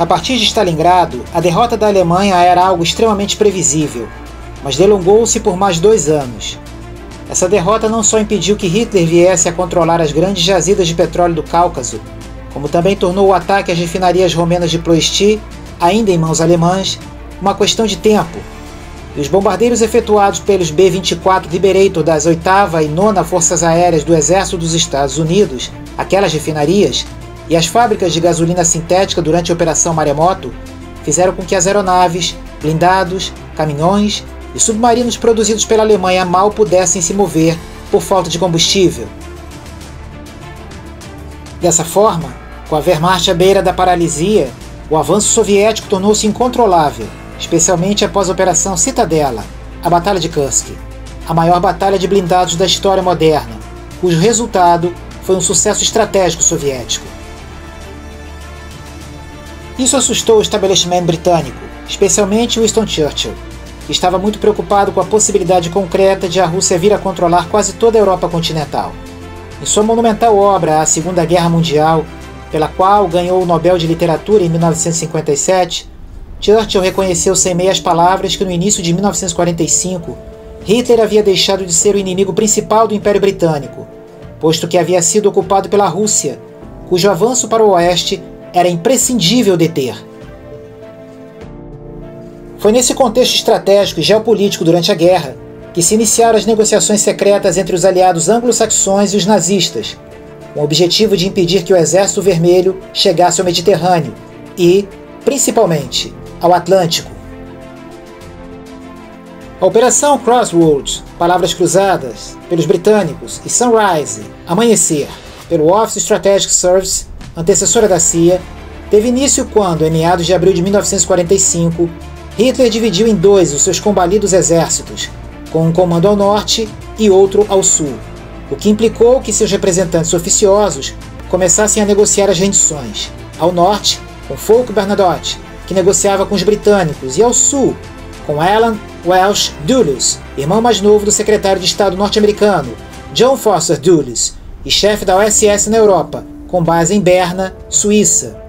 A partir de Stalingrado, a derrota da Alemanha era algo extremamente previsível, mas delongou-se por mais 2 anos. Essa derrota não só impediu que Hitler viesse a controlar as grandes jazidas de petróleo do Cáucaso, como também tornou o ataque às refinarias romenas de Ploesti, ainda em mãos alemãs, uma questão de tempo, e os bombardeiros efetuados pelos B-24 Liberator das 8ª e 9ª Forças Aéreas do Exército dos Estados Unidos, aquelas refinarias, e as fábricas de gasolina sintética durante a Operação Maremoto, fizeram com que as aeronaves, blindados, caminhões e submarinos produzidos pela Alemanha mal pudessem se mover por falta de combustível. Dessa forma, com a Wehrmacht à beira da paralisia, o avanço soviético tornou-se incontrolável, especialmente após a Operação Citadela, a Batalha de Kursk, a maior batalha de blindados da história moderna, cujo resultado foi um sucesso estratégico soviético. Isso assustou o estabelecimento britânico, especialmente Winston Churchill, que estava muito preocupado com a possibilidade concreta de a Rússia vir a controlar quase toda a Europa continental. Em sua monumental obra A Segunda Guerra Mundial, pela qual ganhou o Nobel de Literatura em 1957, Churchill reconheceu sem meias palavras que no início de 1945, Hitler havia deixado de ser o inimigo principal do Império Britânico, posto que havia sido ocupado pela Rússia, cujo avanço para o oeste era imprescindível deter. Foi nesse contexto estratégico e geopolítico durante a guerra que se iniciaram as negociações secretas entre os aliados anglo-saxões e os nazistas, com o objetivo de impedir que o Exército Vermelho chegasse ao Mediterrâneo e, principalmente, ao Atlântico. A Operação Crossroads, palavras cruzadas, pelos britânicos, e Sunrise, amanhecer, pelo Office Strategic Service, antecessora da CIA, teve início quando, em meados de abril de 1945, Hitler dividiu em 2 os seus combalidos exércitos, com um comando ao norte e outro ao sul, o que implicou que seus representantes oficiosos começassem a negociar as rendições, ao norte, com Fulk Bernadotte, que negociava com os britânicos, e ao sul, com Alan Welsh Dulles, irmão mais novo do secretário de Estado norte-americano, John Foster Dulles, e chefe da OSS na Europa, com base em Berna, Suíça.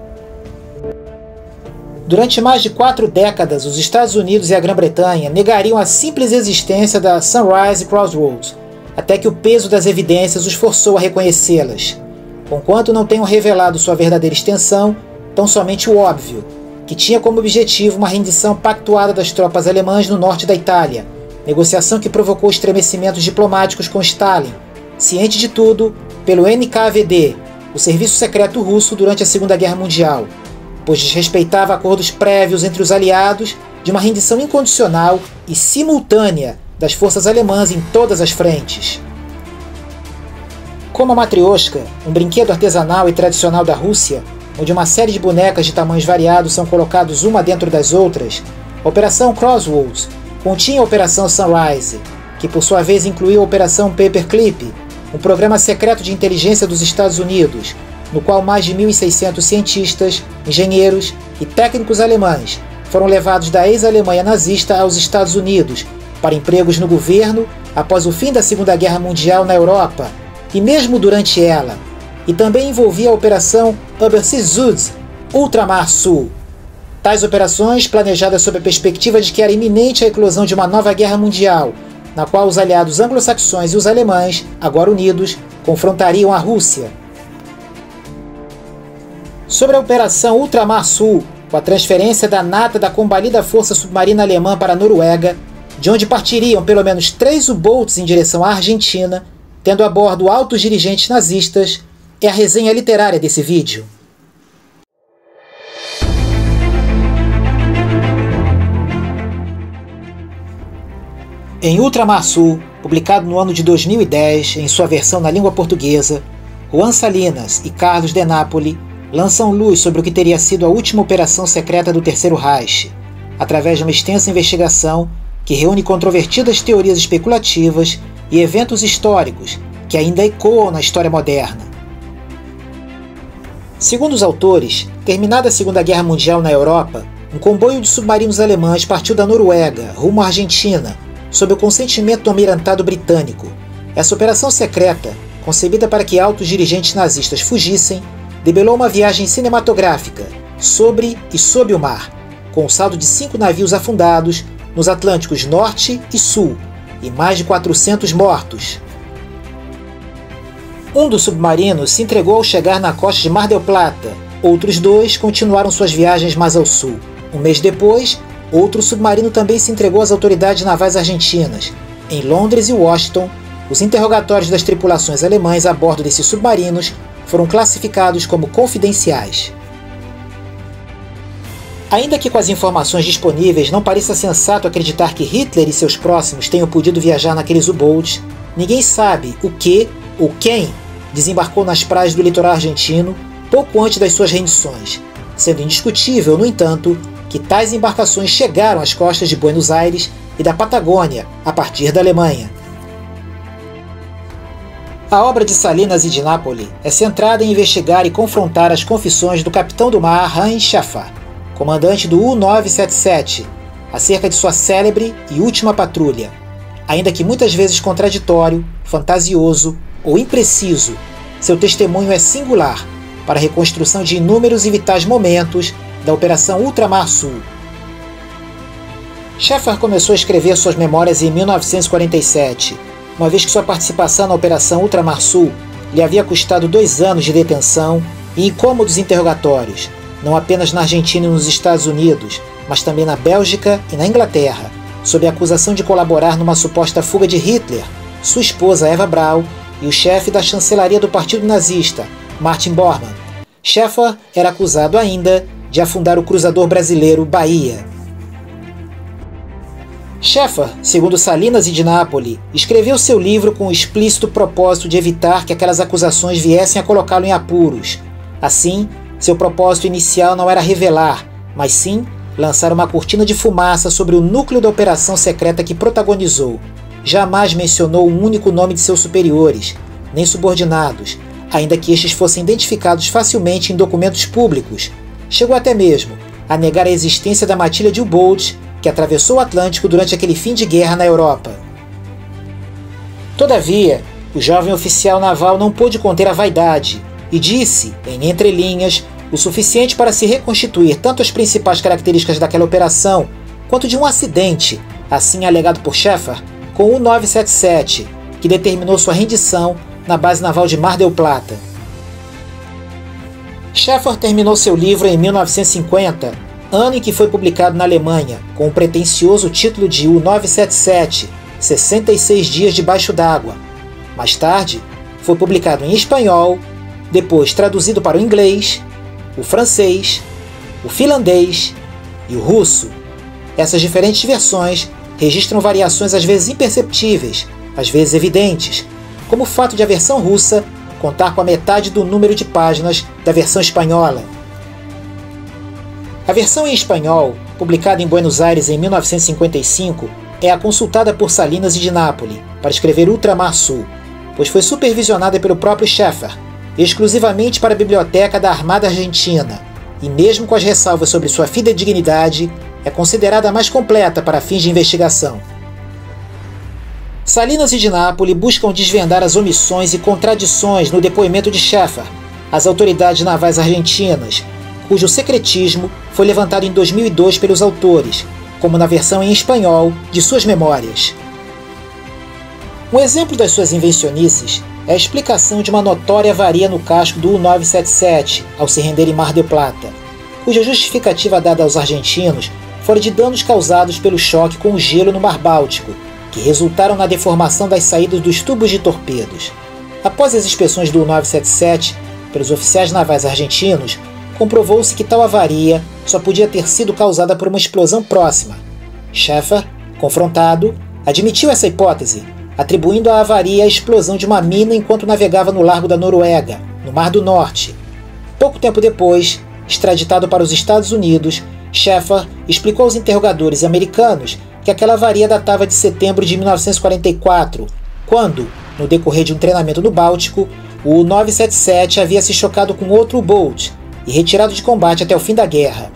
Durante mais de 4 décadas, os Estados Unidos e a Grã-Bretanha negariam a simples existência da Sunrise Crossroads, até que o peso das evidências os forçou a reconhecê-las, conquanto não tenham revelado sua verdadeira extensão, tão somente o óbvio, que tinha como objetivo uma rendição pactuada das tropas alemãs no norte da Itália, negociação que provocou estremecimentos diplomáticos com Stalin, ciente de tudo, pelo NKVD, o serviço secreto russo durante a Segunda Guerra Mundial, pois desrespeitava acordos prévios entre os aliados de uma rendição incondicional e simultânea das forças alemãs em todas as frentes. Como a Matrioshka, um brinquedo artesanal e tradicional da Rússia, onde uma série de bonecas de tamanhos variados são colocados uma dentro das outras, a Operação Crossroads continha a Operação Sunrise, que por sua vez incluiu a Operação Paperclip, um programa secreto de inteligência dos Estados Unidos, no qual mais de 1.600 cientistas, engenheiros e técnicos alemães foram levados da ex-Alemanha nazista aos Estados Unidos para empregos no governo após o fim da Segunda Guerra Mundial na Europa e mesmo durante ela, e também envolvia a Operação Überseesuds, Ultramar Sul. Tais operações, planejadas sob a perspectiva de que era iminente a eclosão de uma nova guerra mundial, na qual os aliados anglo-saxões e os alemães, agora unidos, confrontariam a Rússia. Sobre a Operação Ultramar Sul, com a transferência da nata da combalida Força Submarina Alemã para a Noruega, de onde partiriam pelo menos 3 U-Boats em direção à Argentina, tendo a bordo altos dirigentes nazistas, é a resenha literária desse vídeo. Em Ultramar Sul, publicado no ano de 2010 em sua versão na língua portuguesa, Juan Salinas e Carlos de Napoli lançam luz sobre o que teria sido a última operação secreta do Terceiro Reich, através de uma extensa investigação que reúne controvertidas teorias especulativas e eventos históricos que ainda ecoam na história moderna. Segundo os autores, terminada a Segunda Guerra Mundial na Europa, um comboio de submarinos alemães partiu da Noruega rumo à Argentina, sob o consentimento do almirantado britânico. Essa operação secreta, concebida para que altos dirigentes nazistas fugissem, debelou uma viagem cinematográfica sobre e sob o mar, com um saldo de 5 navios afundados nos Atlânticos Norte e Sul e mais de 400 mortos. Um dos submarinos se entregou ao chegar na costa de Mar del Plata. Outros 2 continuaram suas viagens mais ao sul. Um mês depois, outro submarino também se entregou às autoridades navais argentinas. Em Londres e Washington, os interrogatórios das tripulações alemãs a bordo desses submarinos foram classificados como confidenciais. Ainda que com as informações disponíveis não pareça sensato acreditar que Hitler e seus próximos tenham podido viajar naqueles U-Boats, ninguém sabe o que ou quem desembarcou nas praias do litoral argentino pouco antes das suas rendições, sendo indiscutível, no entanto, que tais embarcações chegaram às costas de Buenos Aires e da Patagônia a partir da Alemanha. A obra de Salinas e de Nápoles é centrada em investigar e confrontar as confissões do capitão do mar Heinz Schäfer, comandante do U-977, acerca de sua célebre e última patrulha. Ainda que muitas vezes contraditório, fantasioso ou impreciso, seu testemunho é singular para a reconstrução de inúmeros e vitais momentos da Operação Ultramar Sul. Schäfer começou a escrever suas memórias em 1947, uma vez que sua participação na Operação Ultramar Sul lhe havia custado 2 anos de detenção e incômodos interrogatórios, não apenas na Argentina e nos Estados Unidos, mas também na Bélgica e na Inglaterra, sob a acusação de colaborar numa suposta fuga de Hitler, sua esposa Eva Braun e o chefe da chancelaria do Partido Nazista, Martin Bormann. Schäfer era acusado ainda de afundar o cruzador brasileiro Bahia. Schäfer, segundo Salinas e de Nápoles, escreveu seu livro com o explícito propósito de evitar que aquelas acusações viessem a colocá-lo em apuros. Assim, seu propósito inicial não era revelar, mas sim lançar uma cortina de fumaça sobre o núcleo da operação secreta que protagonizou. Jamais mencionou um único nome de seus superiores, nem subordinados, ainda que estes fossem identificados facilmente em documentos públicos. Chegou até mesmo a negar a existência da matilha de U-Boats que atravessou o Atlântico durante aquele fim de guerra na Europa. Todavia, o jovem oficial naval não pôde conter a vaidade e disse, em entrelinhas, o suficiente para se reconstituir tanto as principais características daquela operação quanto de um acidente, assim alegado por Schäfer, com o 977, que determinou sua rendição na base naval de Mar del Plata. Schäfer terminou seu livro em 1950, ano em que foi publicado na Alemanha, com o pretensioso título de U-977, 66 dias debaixo d'água. Mais tarde, foi publicado em espanhol, depois traduzido para o inglês, o francês, o finlandês e o russo. Essas diferentes versões registram variações às vezes imperceptíveis, às vezes evidentes, como o fato de a versão russa contar com a metade do número de páginas da versão espanhola. A versão em espanhol, publicada em Buenos Aires em 1955, é a consultada por Salinas e de Nápoles para escrever Ultramar Sul, pois foi supervisionada pelo próprio Schäfer, exclusivamente para a biblioteca da Armada Argentina, e mesmo com as ressalvas sobre sua fidedignidade, é considerada a mais completa para fins de investigação. Salinas e de Nápoles buscam desvendar as omissões e contradições no depoimento de Schäfer às autoridades navais argentinas, cujo secretismo foi levantado em 2002 pelos autores, como na versão em espanhol de suas memórias. Um exemplo das suas invencionices é a explicação de uma notória avaria no casco do U-977 ao se render em Mar del Plata, cuja justificativa dada aos argentinos fora de danos causados pelo choque com o gelo no Mar Báltico, que resultaram na deformação das saídas dos tubos de torpedos. Após as inspeções do U-977 pelos oficiais navais argentinos, comprovou-se que tal avaria só podia ter sido causada por uma explosão próxima. Schäfer, confrontado, admitiu essa hipótese, atribuindo à avaria a explosão de uma mina enquanto navegava no Largo da Noruega, no Mar do Norte. Pouco tempo depois, extraditado para os Estados Unidos, Schäfer explicou aos interrogadores americanos que aquela avaria datava de setembro de 1944, quando, no decorrer de um treinamento no Báltico, o U-977 havia se chocado com outro U-Boat e retirado de combate até o fim da guerra.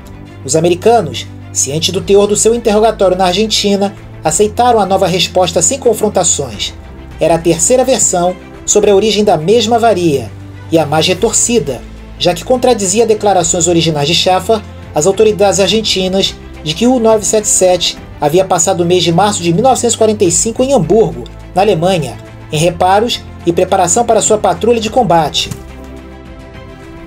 Os americanos, cientes do teor do seu interrogatório na Argentina, aceitaram a nova resposta sem confrontações. Era a terceira versão sobre a origem da mesma avaria, e a mais retorcida, já que contradizia declarações originais de Schaeffer às autoridades argentinas de que o U-977 havia passado o mês de março de 1945 em Hamburgo, na Alemanha, em reparos e preparação para sua patrulha de combate.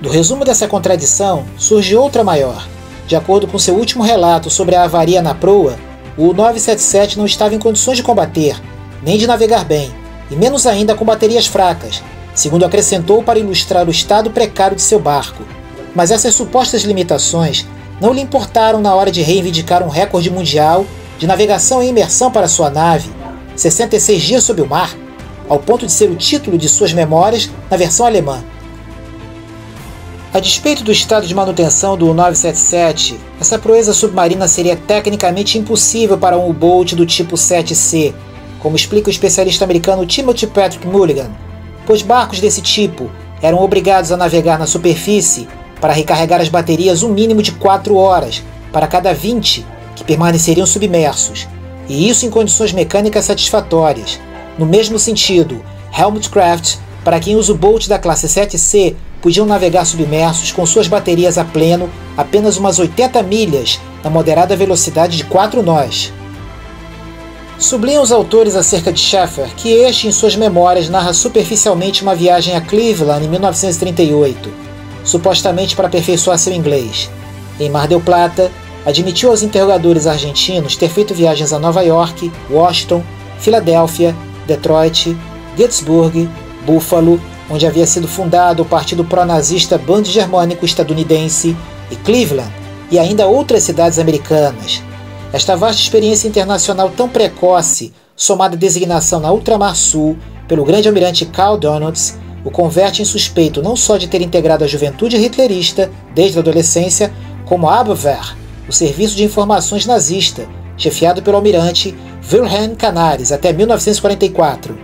Do resumo dessa contradição, surge outra maior. De acordo com seu último relato sobre a avaria na proa, o U-977 não estava em condições de combater, nem de navegar bem, e menos ainda com baterias fracas, segundo acrescentou para ilustrar o estado precário de seu barco. Mas essas supostas limitações não lhe importaram na hora de reivindicar um recorde mundial de navegação em imersão para sua nave, 66 dias sob o mar, ao ponto de ser o título de suas memórias na versão alemã. A despeito do estado de manutenção do U-977, essa proeza submarina seria tecnicamente impossível para um U-Boat do tipo 7C, como explica o especialista americano Timothy Patrick Mulligan, pois barcos desse tipo eram obrigados a navegar na superfície para recarregar as baterias um mínimo de 4 horas para cada 20 que permaneceriam submersos, e isso em condições mecânicas satisfatórias. No mesmo sentido, Helmut-Craft, para quem os U-Boats da classe 7C podiam navegar submersos com suas baterias a pleno apenas umas 80 milhas na moderada velocidade de 4 nós. Sublinham os autores acerca de Schaeffer que este, em suas memórias, narra superficialmente uma viagem a Cleveland em 1938, supostamente para aperfeiçoar seu inglês. Em Mar del Plata, admitiu aos interrogadores argentinos ter feito viagens a Nova York, Washington, Filadélfia, Detroit, Gettysburg, Buffalo, onde havia sido fundado o partido pró-nazista Bund Germânico estadunidense, e Cleveland, e ainda outras cidades americanas. Esta vasta experiência internacional tão precoce, somada à designação na Ultramar Sul pelo grande almirante Karl Donitz, o converte em suspeito não só de ter integrado a juventude hitlerista desde a adolescência, como a Abwehr, o serviço de informações nazista, chefiado pelo almirante Wilhelm Canaris até 1944.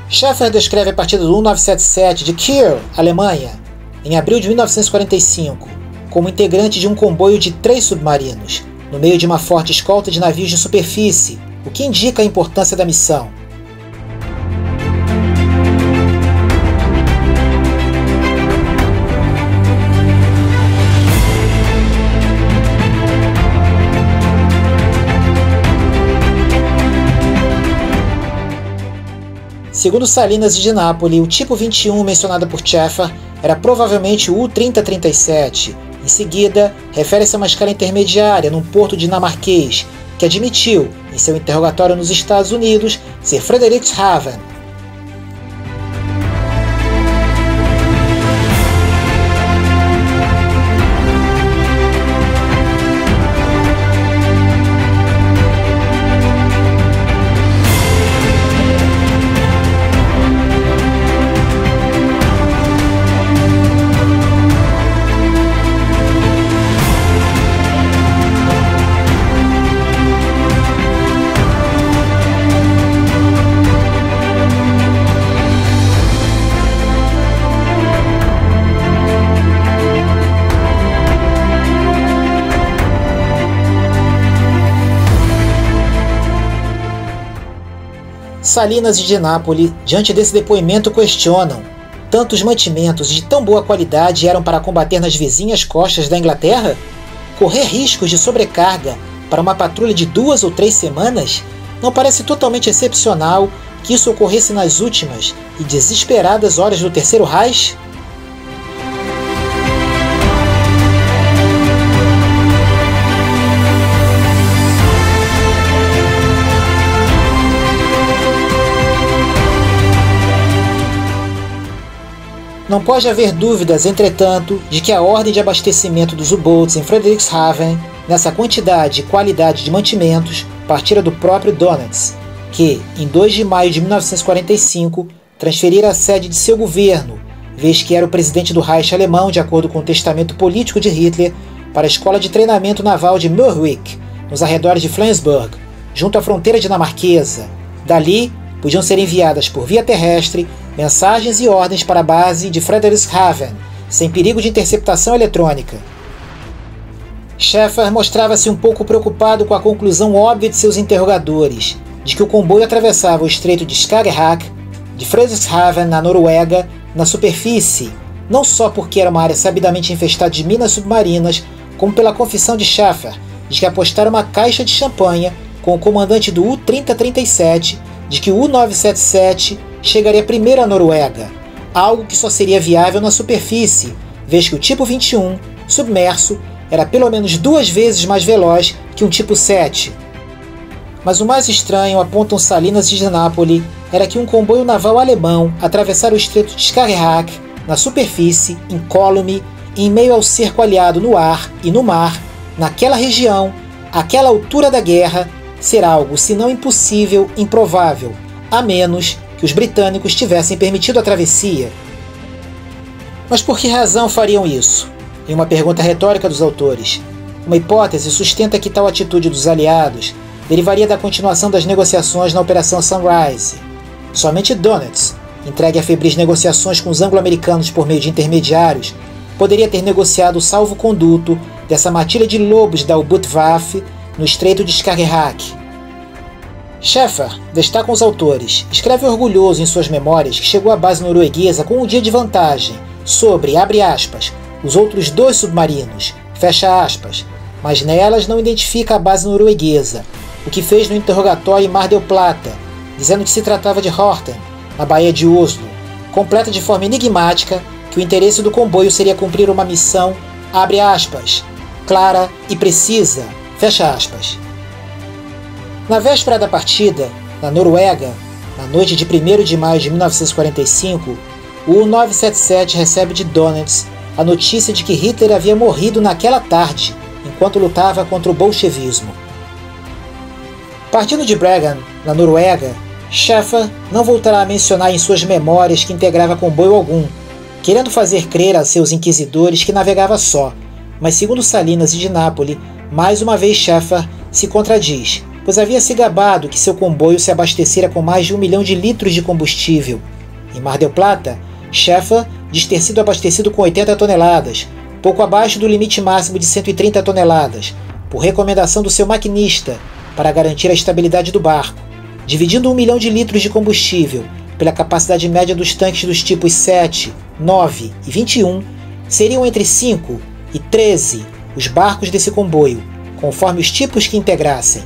Schaeffer descreve a partida do U-977 de Kiel, Alemanha, em abril de 1945, como integrante de um comboio de 3 submarinos, no meio de uma forte escolta de navios de superfície, o que indica a importância da missão. Segundo Salinas de Nápoles, o tipo 21 mencionado por Schaeffer era provavelmente o U-3037. Em seguida, refere-se a uma escala intermediária num porto dinamarquês, que admitiu, em seu interrogatório nos Estados Unidos, ser Frederikshavn. Salinas de Nápoles, diante desse depoimento, questionam: tantos mantimentos de tão boa qualidade eram para combater nas vizinhas costas da Inglaterra? Correr riscos de sobrecarga para uma patrulha de 2 ou 3 semanas? Não parece totalmente excepcional que isso ocorresse nas últimas e desesperadas horas do Terceiro Reich? Não pode haver dúvidas, entretanto, de que a ordem de abastecimento dos U-Boats em Frederikshavn, nessa quantidade e qualidade de mantimentos, partira do próprio Donitz, que, em 2 de maio de 1945, transferira a sede de seu governo, vez que era o presidente do Reich alemão, de acordo com o testamento político de Hitler, para a escola de treinamento naval de Mürwik, nos arredores de Flensburg, junto à fronteira dinamarquesa. Dali, podiam ser enviadas por via terrestre mensagens e ordens para a base de Frederikshavn, sem perigo de interceptação eletrônica. Schaeffer mostrava-se um pouco preocupado com a conclusão óbvia de seus interrogadores, de que o comboio atravessava o estreito de Skagerrak, de Frederikshavn, na Noruega, na superfície, não só porque era uma área sabidamente infestada de minas submarinas, como pela confissão de Schaffer de que apostaram uma caixa de champanhe com o comandante do U-3037 de que o U-977 chegaria primeiro à Noruega, algo que só seria viável na superfície, vez que o tipo 21, submerso, era pelo menos 2 vezes mais veloz que um tipo 7. Mas o mais estranho, apontam Salinas e Napoli, era que um comboio naval alemão atravessara o estreito de Skagerrak na superfície, incólume, em meio ao cerco aliado no ar e no mar, naquela região, àquela altura da guerra, ser algo, se não impossível, improvável, a menos que os britânicos tivessem permitido a travessia. Mas por que razão fariam isso? Em uma pergunta retórica dos autores, uma hipótese sustenta que tal atitude dos aliados derivaria da continuação das negociações na Operação Sunrise. Somente Donitz, entregue a febris negociações com os anglo-americanos por meio de intermediários, poderia ter negociado o salvo-conduto dessa matilha de lobos da U-Luftwaffe no estreito de Skagerrak. Schaffer, destacam os autores, escreve orgulhoso em suas memórias que chegou à base norueguesa com um dia de vantagem sobre, abre aspas, os outros 2 submarinos, fecha aspas, mas nelas não identifica a base norueguesa, o que fez no interrogatório em Mar del Plata, dizendo que se tratava de Horten, na Baía de Oslo, completa de forma enigmática que o interesse do comboio seria cumprir uma missão, abre aspas, clara e precisa, fecha aspas. Na véspera da partida, na Noruega, na noite de 1º de maio de 1945, o U-977 recebe de Donitz a notícia de que Hitler havia morrido naquela tarde, enquanto lutava contra o bolchevismo. Partindo de Bregan, na Noruega, Schaffer não voltará a mencionar em suas memórias que integrava comboio algum, querendo fazer crer a seus inquisidores que navegava só, mas segundo Salinas e de Napoli, mais uma vez Schaffer se contradiz, pois havia se gabado que seu comboio se abastecera com mais de 1 milhão de litros de combustível. Em Mar del Plata, Schaffer diz ter sido abastecido com 80 toneladas, pouco abaixo do limite máximo de 130 toneladas, por recomendação do seu maquinista, para garantir a estabilidade do barco, dividindo 1 milhão de litros de combustível pela capacidade média dos tanques dos tipos 7, 9 e 21, seriam entre 5 e 13 os barcos desse comboio, conforme os tipos que integrassem.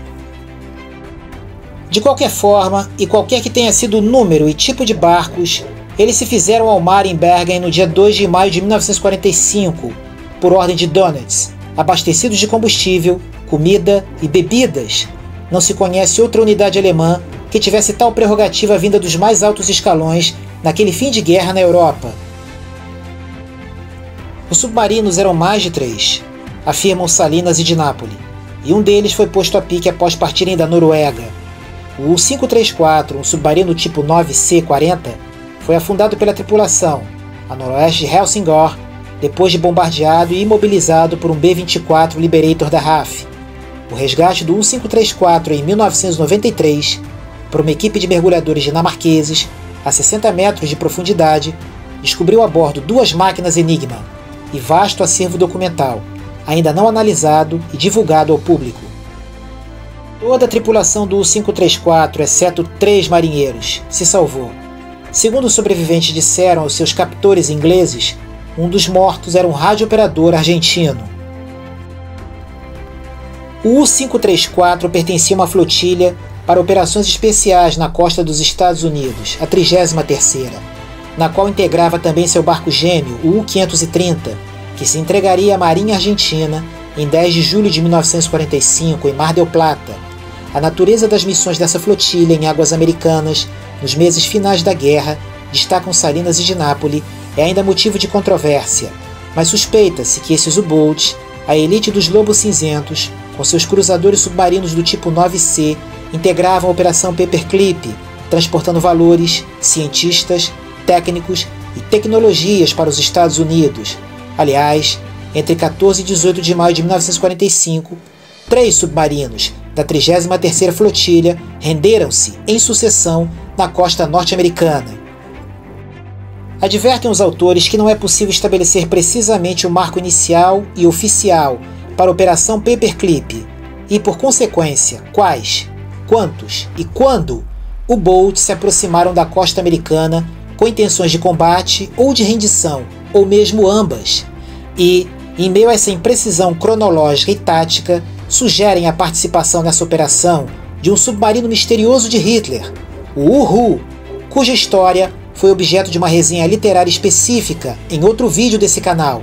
De qualquer forma, e qualquer que tenha sido o número e tipo de barcos, eles se fizeram ao mar em Bergen no dia 2 de maio de 1945, por ordem de Donitz, abastecidos de combustível, comida e bebidas. Não se conhece outra unidade alemã que tivesse tal prerrogativa vinda dos mais altos escalões naquele fim de guerra na Europa. Os submarinos eram mais de 3, afirmam Salinas e de Napoli, e um deles foi posto a pique após partirem da Noruega. O U-534, um submarino tipo 9C-40, foi afundado pela tripulação, a noroeste de Helsingør, depois de bombardeado e imobilizado por um B-24 Liberator da RAF. O resgate do U-534 em 1993, por uma equipe de mergulhadores dinamarqueses, a 60 metros de profundidade, descobriu a bordo 2 máquinas Enigma e vasto acervo documental, ainda não analisado e divulgado ao público. Toda a tripulação do U-534, exceto 3 marinheiros, se salvou. Segundo os sobreviventes disseram aos seus captores ingleses, um dos mortos era um radiooperador argentino. O U-534 pertencia a uma flotilha para operações especiais na costa dos Estados Unidos, a 33ª, na qual integrava também seu barco gêmeo, o U-530, que se entregaria à Marinha Argentina em 10 de julho de 1945, em Mar del Plata. A natureza das missões dessa flotilha em águas americanas, nos meses finais da guerra, destacam Salinas e de Napoli, é ainda motivo de controvérsia, mas suspeita-se que esses U-Boats, a elite dos Lobos Cinzentos, com seus cruzadores submarinos do tipo 9C, integravam a Operação Paperclip, transportando valores, cientistas, técnicos e tecnologias para os Estados Unidos. Aliás, entre 14 e 18 de maio de 1945, 3 submarinos da 33ª Flotilha renderam-se em sucessão na costa norte-americana. Advertem os autores que não é possível estabelecer precisamente o marco inicial e oficial para a Operação Paperclip e, por consequência, quais, quantos e quando U-Boats se aproximaram da costa americana com intenções de combate ou de rendição, ou mesmo ambas, e, em meio a essa imprecisão cronológica e tática, sugerem a participação nessa operação de um submarino misterioso de Hitler, o Uhu, cuja história foi objeto de uma resenha literária específica em outro vídeo desse canal.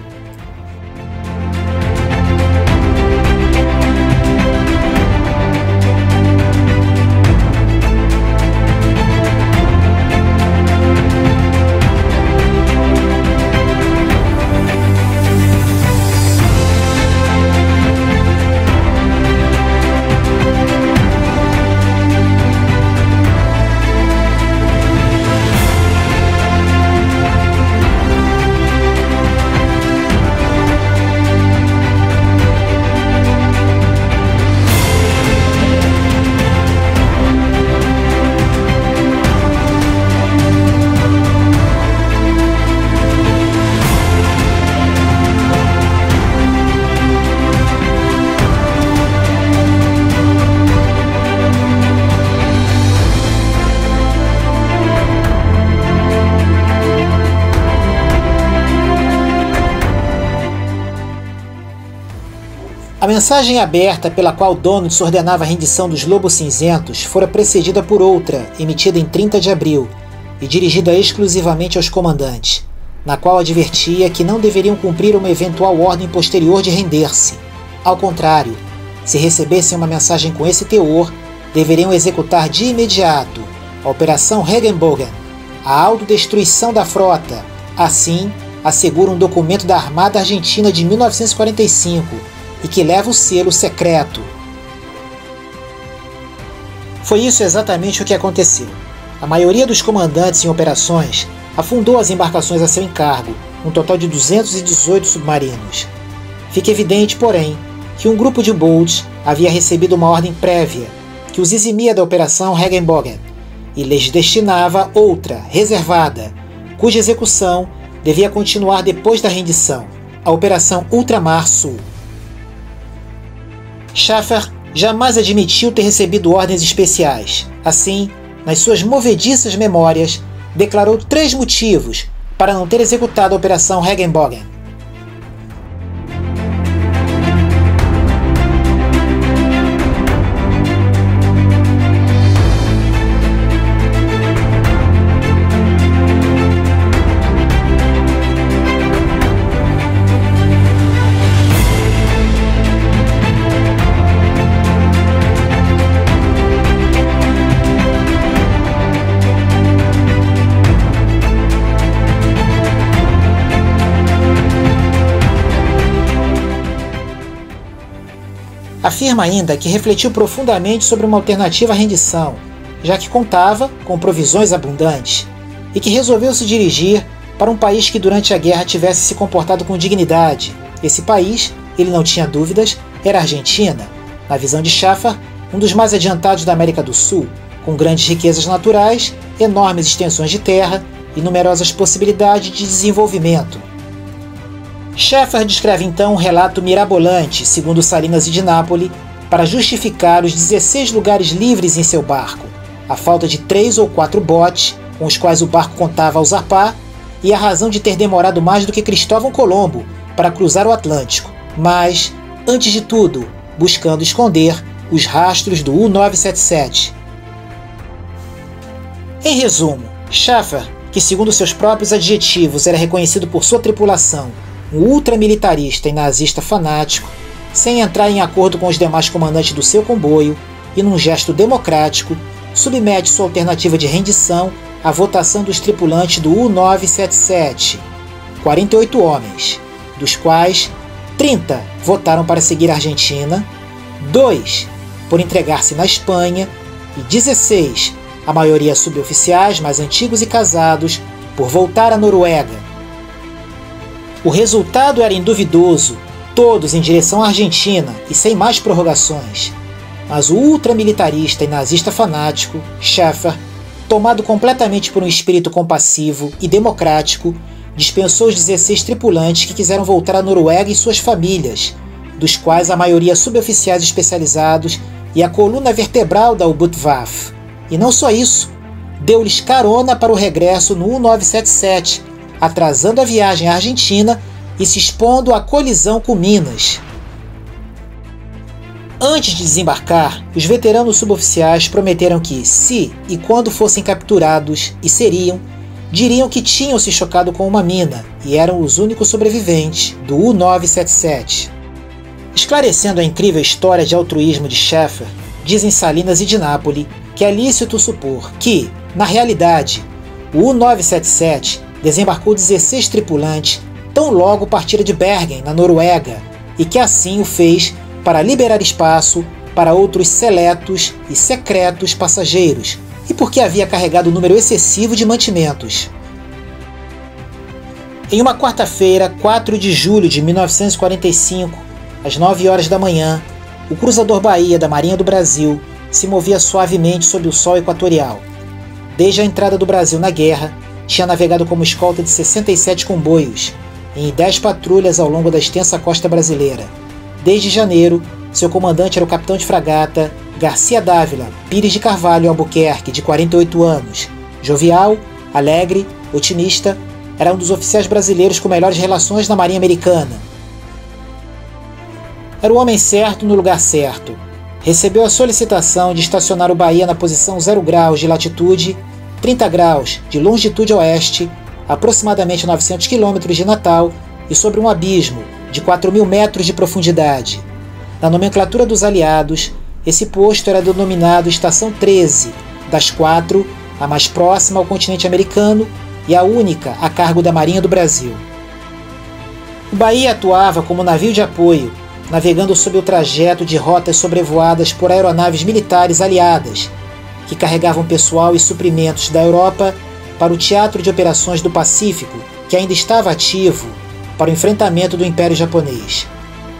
A mensagem aberta pela qual Donitz ordenava a rendição dos Lobos Cinzentos fora precedida por outra, emitida em 30 de abril, e dirigida exclusivamente aos comandantes, na qual advertia que não deveriam cumprir uma eventual ordem posterior de render-se. Ao contrário, se recebessem uma mensagem com esse teor, deveriam executar de imediato a Operação Regenbogen, a autodestruição da frota. Assim, assegura um documento da Armada Argentina de 1945, e que leva o selo secreto. Foi isso exatamente o que aconteceu. A maioria dos comandantes em operações afundou as embarcações a seu encargo, um total de 218 submarinos. Fica evidente, porém, que um grupo de U-Boats havia recebido uma ordem prévia que os eximia da Operação Regenbogen e lhes destinava outra, reservada, cuja execução devia continuar depois da rendição, a Operação Ultramar Sul. Schäfer jamais admitiu ter recebido ordens especiais. Assim, nas suas movediças memórias, declarou 3 motivos para não ter executado a Operação Regenbogen. Afirma ainda que refletiu profundamente sobre uma alternativa à rendição, já que contava com provisões abundantes, e que resolveu se dirigir para um país que durante a guerra tivesse se comportado com dignidade. Esse país, ele não tinha dúvidas, era a Argentina, na visão de Schäfer, um dos mais adiantados da América do Sul, com grandes riquezas naturais, enormes extensões de terra e numerosas possibilidades de desenvolvimento. Schäfer descreve então um relato mirabolante, segundo Salinas e de Nápoles, para justificar os 16 lugares livres em seu barco, a falta de 3 ou 4 botes com os quais o barco contava ao zarpar e a razão de ter demorado mais do que Cristóvão Colombo para cruzar o Atlântico, mas, antes de tudo, buscando esconder os rastros do U-977. Em resumo, Schäfer, que segundo seus próprios adjetivos era reconhecido por sua tripulação um ultramilitarista e nazista fanático, sem entrar em acordo com os demais comandantes do seu comboio e num gesto democrático, submete sua alternativa de rendição à votação dos tripulantes do U-977, 48 homens, dos quais 30 votaram para seguir a Argentina, 2 por entregar-se na Espanha e 16, a maioria suboficiais mais antigos e casados, por voltar à Noruega. O resultado era induvidoso, todos em direção à Argentina e sem mais prorrogações. Mas o ultramilitarista e nazista fanático, Schäfer, tomado completamente por um espírito compassivo e democrático, dispensou os 16 tripulantes que quiseram voltar à Noruega e suas famílias, dos quais a maioria suboficiais especializados e a coluna vertebral da U-Boot-Waffe. E não só isso, deu-lhes carona para o regresso no U-977, atrasando a viagem à Argentina e se expondo à colisão com Minas. Antes de desembarcar, os veteranos suboficiais prometeram que, se e quando fossem capturados, e seriam, diriam que tinham se chocado com uma mina e eram os únicos sobreviventes do U-977. Esclarecendo a incrível história de altruísmo de Sheffer, dizem Salinas e Di Napoli que é lícito supor que, na realidade, o U-977 desembarcou 16 tripulantes tão logo partira de Bergen, na Noruega, e que assim o fez para liberar espaço para outros seletos e secretos passageiros, e porque havia carregado um número excessivo de mantimentos. Em uma quarta-feira, 4 de julho de 1945, às 9 horas da manhã, o cruzador Bahia da Marinha do Brasil se movia suavemente sob o sol equatorial. Desde a entrada do Brasil na guerra, tinha navegado como escolta de 67 comboios, em 10 patrulhas ao longo da extensa costa brasileira. Desde janeiro, seu comandante era o capitão de fragata Garcia Dávila Pires de Carvalho Albuquerque, de 48 anos. Jovial, alegre, otimista, era um dos oficiais brasileiros com melhores relações na Marinha Americana. Era o homem certo no lugar certo. Recebeu a solicitação de estacionar o Bahia na posição 0 graus de latitude, 30 graus de longitude oeste, aproximadamente 900 km de Natal e sobre um abismo de 4.000 metros de profundidade. Na nomenclatura dos aliados, esse posto era denominado Estação 13, das 4, a mais próxima ao continente americano e a única a cargo da Marinha do Brasil. O Bahia atuava como navio de apoio, navegando sob o trajeto de rotas sobrevoadas por aeronaves militares aliadas, que carregavam pessoal e suprimentos da Europa para o Teatro de Operações do Pacífico, que ainda estava ativo para o enfrentamento do Império Japonês.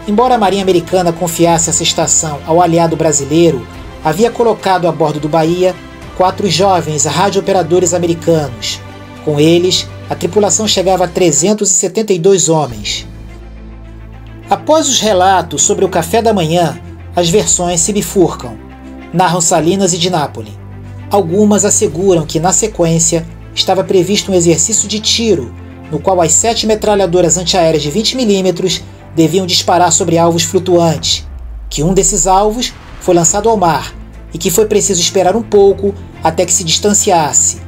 Embora a Marinha Americana confiasse essa estação ao aliado brasileiro, havia colocado a bordo do Bahia 4 jovens radiooperadores americanos. Com eles, a tripulação chegava a 372 homens. Após os relatos sobre o café da manhã, as versões se bifurcam, narram Salinas e Di Napoli. Algumas asseguram que, na sequência, estava previsto um exercício de tiro, no qual as 7 metralhadoras antiaéreas de 20 mm deviam disparar sobre alvos flutuantes, que um desses alvos foi lançado ao mar e que foi preciso esperar um pouco até que se distanciasse.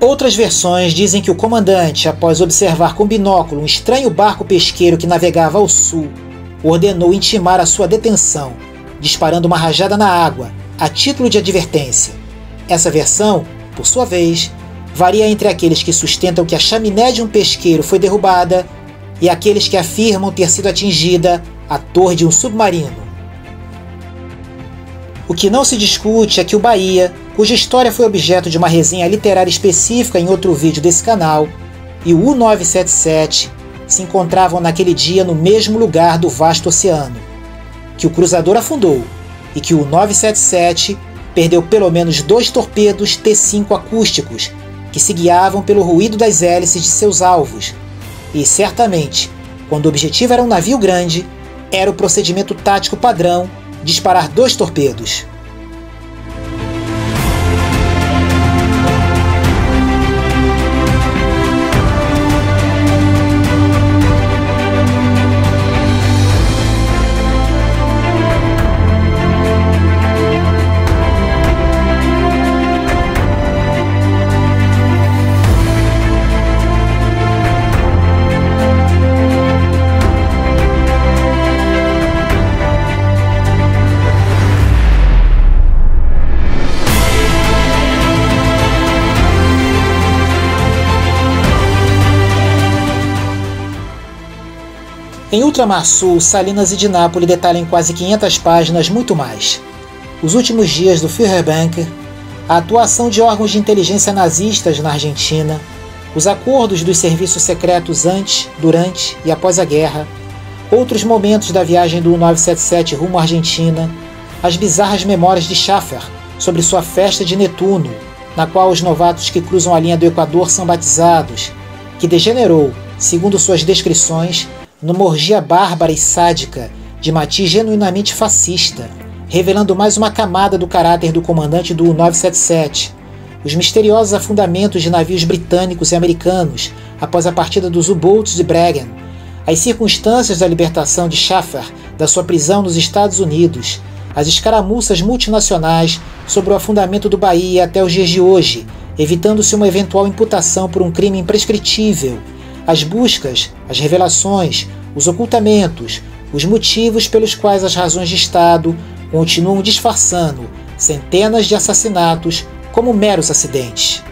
Outras versões dizem que o comandante, após observar com binóculo um estranho barco pesqueiro que navegava ao sul, ordenou intimar a sua detenção, disparando uma rajada na água, a título de advertência. Essa versão, por sua vez, varia entre aqueles que sustentam que a chaminé de um pesqueiro foi derrubada e aqueles que afirmam ter sido atingida a torre de um submarino. O que não se discute é que o Bahia, cuja história foi objeto de uma resenha literária específica em outro vídeo desse canal, e o U-977 se encontravam naquele dia no mesmo lugar do vasto oceano, que o cruzador afundou e que o U-977 perdeu pelo menos 2 torpedos T-5 acústicos que se guiavam pelo ruído das hélices de seus alvos, e certamente, quando o objetivo era um navio grande, era o procedimento tático padrão disparar 2 torpedos. Em Ultramar Sul, Salinas e Di Napoli detalham em quase 500 páginas muito mais. Os últimos dias do Führerbunker, a atuação de órgãos de inteligência nazistas na Argentina, os acordos dos serviços secretos antes, durante e após a guerra, outros momentos da viagem do U-977 rumo à Argentina, as bizarras memórias de Schaffer sobre sua festa de Netuno, na qual os novatos que cruzam a linha do Equador são batizados, que degenerou, segundo suas descrições, numa orgia bárbara e sádica de matiz genuinamente fascista, revelando mais uma camada do caráter do comandante do U-977, os misteriosos afundamentos de navios britânicos e americanos após a partida dos U-Boats de Bregan, as circunstâncias da libertação de Schaffer da sua prisão nos Estados Unidos, as escaramuças multinacionais sobre o afundamento do Bahia até os dias de hoje, evitando-se uma eventual imputação por um crime imprescritível, as buscas, as revelações, os ocultamentos, os motivos pelos quais as razões de Estado continuam disfarçando centenas de assassinatos como meros acidentes.